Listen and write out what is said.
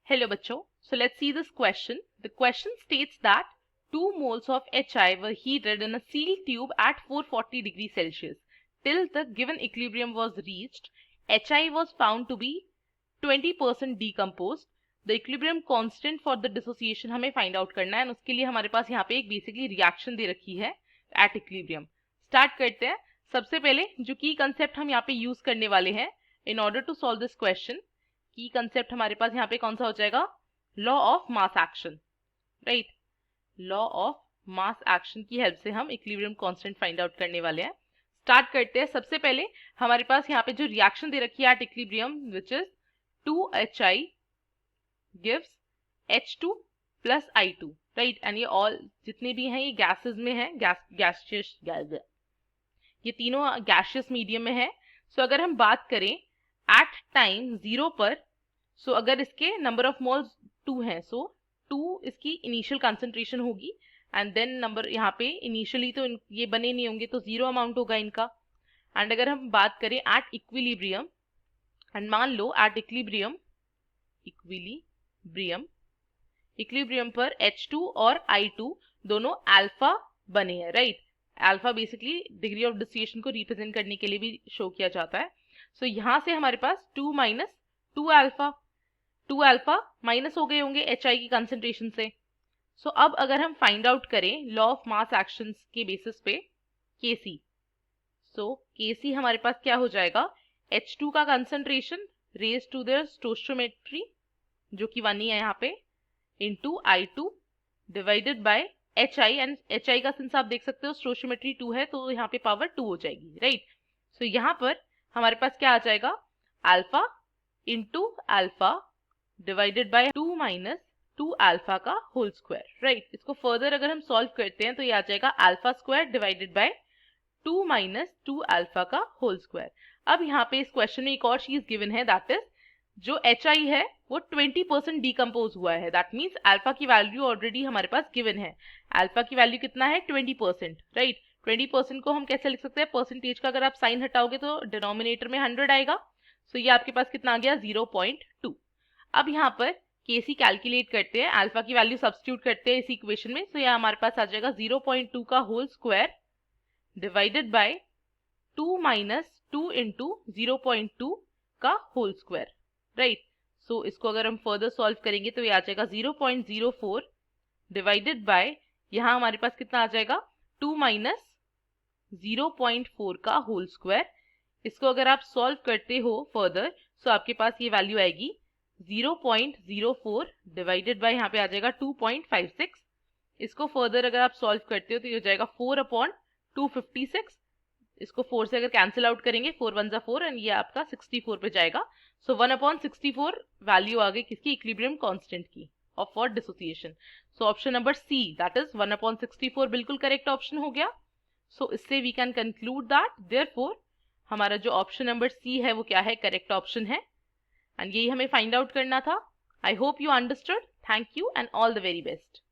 Hello bachcho. So let's see this question. The question states that 2 moles of HI were heated in a sealed tube at 440 degrees Celsius. Till the given equilibrium was reached, HI was found to be 20% decomposed. The equilibrium constant for the dissociation हमें find out करना है, उसके लिए हमारे पास यहाँ पे एक basically reaction दे रखी है at equilibrium. Start करते हैं. सबसे पहले जो की concept हम यहाँ पे use करने वाले हैं in order to solve this question, की कंसेप्ट हमारे पास यहाँ पे कौन सा हो जाएगा? Law of mass action, right. Law of mass action की हेल्प से हम इक्विलिब्रियम कांस्टेंट फाइंड आउट करने वाले हैं. स्टार्ट करते हैं. सबसे पहले हमारे पास यहाँ पे जो रिएक्शन दे रखी है at equilibrium which is 2HI gives H2 plus I2, right. And ये ऑल जितने भी हैं ये गैसेस में है, गैसियस गैस, ये तीनों गैसियस मीडियम में है. सो अगर हम बात करें एट टाइम 0 पर, सो अगर इसके नंबर ऑफ मोल्स 2 हैं, सो 2 इसकी इनिशियल कंसंट्रेशन होगी एंड देन नंबर यहाँ पे इनिशियली तो ये बने नहीं होंगे तो 0 अमाउंट होगा इनका. एंड अगर हम बात करें एट इक्विलिब्रियम, एंड मान लो एट इक्विलिब्रियम पर H2 और I2 दोनों अल्फा बने हैं, right. Alpha basically degree of dissociation को रिप्रेजेंट करने के लिए भी शो किया जाता है. सो यहाँ से हमारे पास 2 माइनस 2 अल्फा माइनस हो गए होंगे HI की कंसंट्रेशन से. सो अब अगर हम फाइंड आउट करें लॉ ऑफ मास एक्शंस के बेसिस पे Kc, सो Kc हमारे पास क्या हो जाएगा? H2 का concentration raise to the stoichiometry जो कि 1 ही है यहाँ पे, into I2 divided by HI. And HI का सिंस आप देख सकते हो स्टोइचियोमेट्री 2 है तो यहाँ पे पावर 2 हो जाएगी, राइट. सो यहाँ पर हमारे पास क्या आ जाएगा? Alpha into alpha divided by 2 minus 2 alpha का होल स्क्वायर, राइट. इसको फर्दर अगर हम सॉल्व करते हैं तो ये आ जाएगा alpha square divided by 2 minus 2 alpha का होल स्क्वायर. अब यहाँ पे इस क्वेश्चन में एक और चीज गिवन है, दैट इज जो HI है वो 20% डिकम्पोज हुआ है. दैट मीन्स अल्फा की वैल्यू ऑलरेडी हमारे पास गिवन है. अल्फा की वैल्यू कितना है? 20%, राइट. 20% को हम कैसे लिख सकते हैं? परसेंटेज का अगर आप साइन हटाओगे तो डिनोमिनेटर में 100 आएगा. सो ये आपके पास कितना आ गया? 0.2. अब यहाँ पर Kc कैलकुलेट करते हैं, अल्फा की वैल्यू सब्स्टिट्यूट करते हैं इस इक्वेशन में. सो ये हमारे पास आ जाएगा 0.2 का whole square divided by 2 minus 2 into 0.2 का होल स्क्वायर, राइट. सो इसको अगर हम फर्दर सॉल्व करेंगे तो ये आ जाएगा 0.04 डिवाइडेड बाय, यहाँ हमारे पास कितना आ जाएगा? 2 माइनस 0.4 का होल स्क्वायर. इसको अगर आप सॉल्व करते हो फर्दर सो आपके पास ये वैल्यू आएगी 0.04 डिवाइडेड बाय यहाँ पे आ जाएगा 2.56. इसको फर्दर अगर आप सॉल्व करते हो तो ये हो जाएगा 4/256. इसको 4 से अगर कैंसिल आउट करेंगे 4 1 जा 4 एंड ये आपका 64 पे जाएगा. सो 1/64 वैल्यू आ गई किसकी? इक्विलिब्रियम कांस्टेंट की of for dissociation. So option number C that is 1/64 बिल्कुल करेक्ट ऑप्शन हो गया. सो इससे we can conclude that therefore हमारा जो ऑप्शन नंबर सी है वो क्या है? करेक्ट ऑप्शन है. एंड यही हमें फाइंड आउट करना था. I hope you understood. Thank you and all the very best.